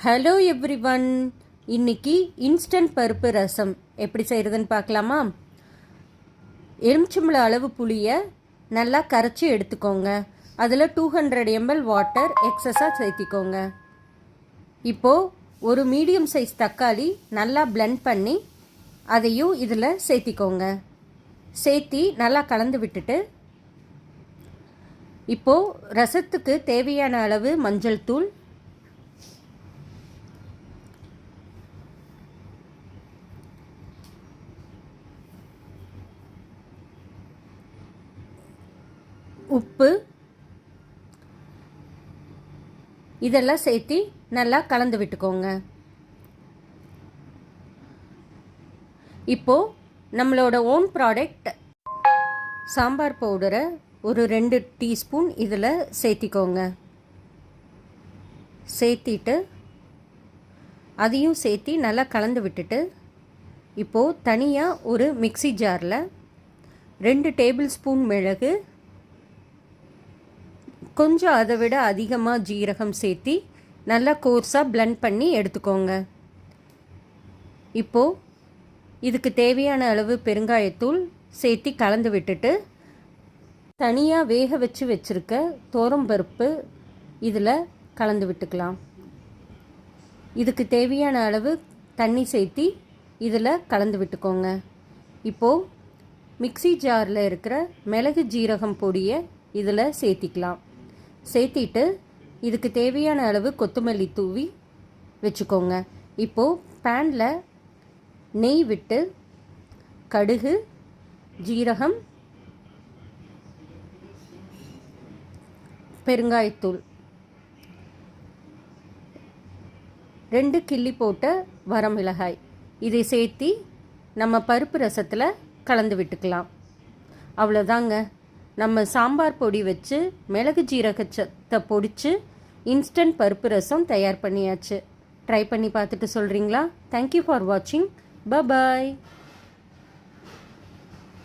Hello everyone. இன்னைக்கு instant பருப்பு ரசம் எப்படி செய்கிறதுன்னு பார்க்கலாமா? எலுமிச்சம்பழம் அளவு புளியை நல்லா கரைச்சி எடுத்துக்கோங்க. அதில் 200 ml வாட்டர் எக்ஸஸாக சேர்த்திக்கோங்க. இப்போது ஒரு மீடியம் சைஸ் தக்காளி நல்லா பிளெண்ட் பண்ணி அதையும் இதில் சேர்த்திக்கோங்க. சேர்த்தி நல்லா கலந்து விட்டுட்டு இப்போது ரசத்துக்கு தேவையான அளவு மஞ்சள் தூள், உப்பு இதெல்லாம் சேர்த்து நல்லா கலந்து விட்டுக்கோங்க. இப்போது நம்மளோட ஓன் ப்ராடக்ட் சாம்பார் பவுடரை ஒரு 2 டீஸ்பூன் இதில் சேர்த்திக்கோங்க. சேர்த்திட்டு அதையும் சேர்த்தி நல்லா கலந்து விட்டுட்டு இப்போது தனியாக ஒரு மிக்ஸி ஜாரில் 2 டேபிள் ஸ்பூன் மிளகு, கொஞ்சம் அதை விட அதிகமாக ஜீரகம் சேர்த்தி நல்லா கோர்ஸாக பிளெண்ட் பண்ணி எடுத்துக்கோங்க. இப்போது இதுக்கு தேவையான அளவு பெருங்காயத்தூள் சேர்த்தி கலந்து விட்டுட்டு தனியாக வேக வச்சு வச்சுருக்க துவரம்பருப்பு இதில் கலந்து விட்டுக்கலாம். இதுக்கு தேவையான அளவு தண்ணி சேர்த்தி இதில் கலந்து விட்டுக்கோங்க. இப்போது மிக்ஸி ஜாரில் இருக்கிற மிளகு ஜீரகம் பொடியை இதில் சேர்த்திக்கலாம். சேர்த்திட்டு இதுக்கு தேவையான அளவு கொத்தமல்லி தூவி வச்சுக்கோங்க. இப்போது பேனில் நெய் விட்டு கடுகு, ஜீரகம், பெருங்காயத்தூள், 2 கிள்ளி போட்ட வரமிளகாய் இதை சேர்த்தி நம்ம பருப்பு ரசத்தில் கலந்து விட்டுக்கலாம். அவ்வளோதாங்க, நம்ம சாம்பார் பொடி வச்சு மிளகு ஜீரகத்தை பொடிச்சு இன்ஸ்டன்ட் பருப்பு ரசம் தயார் பண்ணியாச்சு. ட்ரை பண்ணி பார்த்துட்டு சொல்கிறீங்களா? தேங்க்யூ ஃபார் வாட்சிங். பாய்.